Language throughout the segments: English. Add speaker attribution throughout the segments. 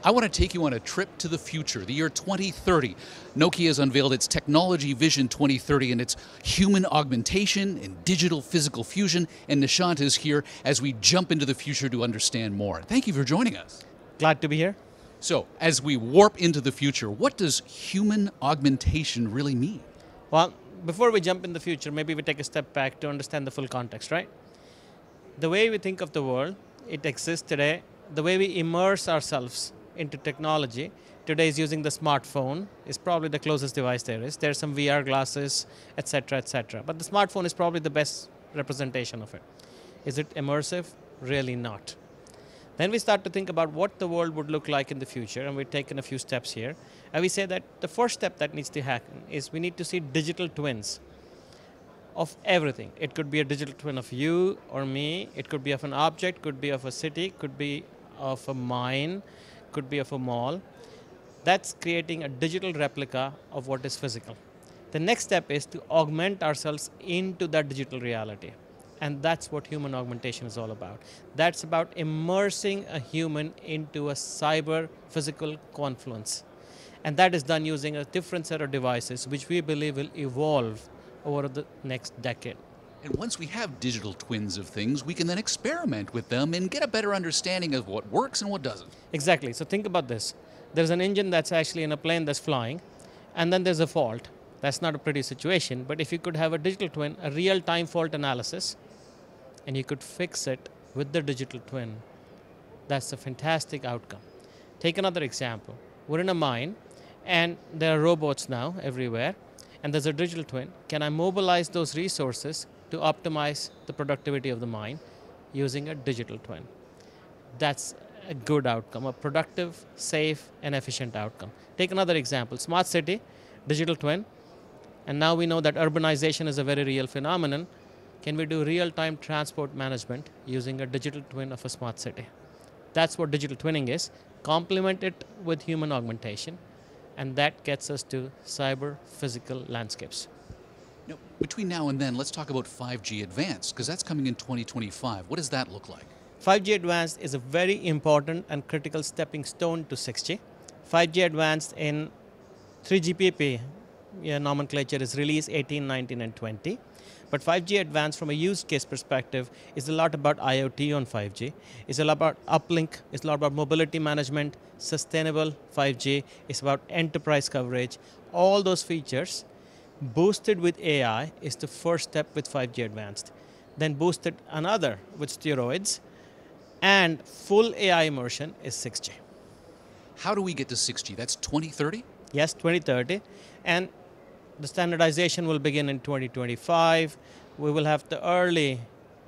Speaker 1: I want to take you on a trip to the future, the year 2030. Nokia has unveiled its Technology Vision 2030 and its human augmentation and digital physical fusion, and Nishant is here as we jump into the future to understand more. Thank you for joining us.
Speaker 2: Glad to be here.
Speaker 1: So, as we warp into the future, what does human augmentation really mean?
Speaker 2: Well, before we jump in the future, maybe we take a step back to understand the full context, right? The way we think of the world, it exists today. The way we immerse ourselves into technology today is using the smartphone, is probably the closest device there is. There's some VR glasses, etc., etc. But the smartphone is probably the best representation of it. Is it immersive? Really not. Then we start to think about what the world would look like in the future, and we've taken a few steps here. And we say that the first step that needs to happen is we need to see digital twins of everything. It could be a digital twin of you or me. It could be of an object, could be of a city, could be of a mine, could be of a mall. That's creating a digital replica of what is physical. The next step is to augment ourselves into that digital reality. And that's what human augmentation is all about. That's about immersing a human into a cyber physical confluence. And that is done using a different set of devices, which we believe will evolve over the next decade.
Speaker 1: And once we have digital twins of things, we can then experiment with them and get a better understanding of what works and what doesn't.
Speaker 2: Exactly. So think about this. There's an engine that's actually in a plane that's flying, and then there's a fault. That's not a pretty situation, but if you could have a digital twin, a real-time fault analysis, and you could fix it with the digital twin, that's a fantastic outcome. Take another example. We're in a mine, and there are robots now everywhere, and there's a digital twin. Can I mobilize those resources to optimize the productivity of the mine using a digital twin? That's a good outcome, a productive, safe, and efficient outcome. Take another example, smart city, digital twin, and now we know that urbanization is a very real phenomenon. Can we do real-time transport management using a digital twin of a smart city? That's what digital twinning is. Complement it with human augmentation, and that gets us to cyber physical landscapes.
Speaker 1: Now, between now and then, let's talk about 5G-Advanced, because that's coming in 2025. What does that look like?
Speaker 2: 5G-Advanced is a very important and critical stepping stone to 6G. 5G-Advanced in 3GPP nomenclature is release 18, 19, and 20. But 5G-Advanced from a use case perspective is a lot about IoT on 5G. It's a lot about uplink. It's a lot about mobility management, sustainable 5G. It's about enterprise coverage. All those features boosted with AI is the first step with 5G-Advanced. Then boosted another with steroids, and full AI immersion is 6G.
Speaker 1: How do we get to 6G? That's 2030?
Speaker 2: Yes, 2030. And the standardization will begin in 2025. We will have the early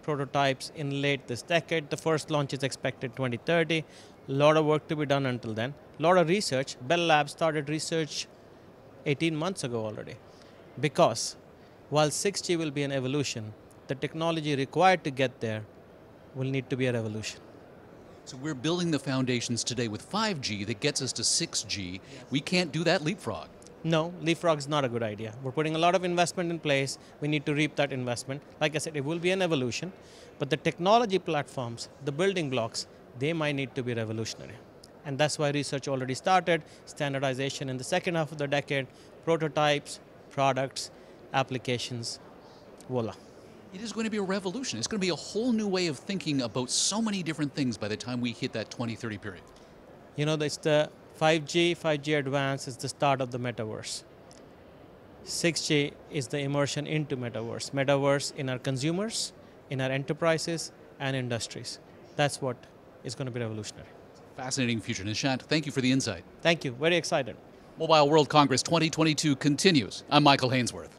Speaker 2: prototypes in late this decade. The first launch is expected 2030. A lot of work to be done until then. A lot of research. Bell Labs started research 18 months ago already. Because while 6G will be an evolution, the technology required to get there will need to be a revolution.
Speaker 1: So we're building the foundations today with 5G that gets us to 6G. Yes. We can't do that leapfrog.
Speaker 2: No, leapfrog is not a good idea. We're putting a lot of investment in place. We need to reap that investment. Like I said, it will be an evolution, but the technology platforms, the building blocks, they might need to be revolutionary. And that's why research already started, standardization in the second half of the decade, prototypes, products, applications, voila.
Speaker 1: It is going to be a revolution. It's going to be a whole new way of thinking about so many different things by the time we hit that 2030 period.
Speaker 2: You know, it's the 5G Advanced is the start of the Metaverse. 6G is the immersion into Metaverse. Metaverse in our consumers, in our enterprises, and industries. That's what is going to be revolutionary.
Speaker 1: Fascinating future. Nishant, thank you for the insight.
Speaker 2: Thank you. Very excited.
Speaker 1: Mobile World Congress 2022 continues. I'm Michael Hainsworth.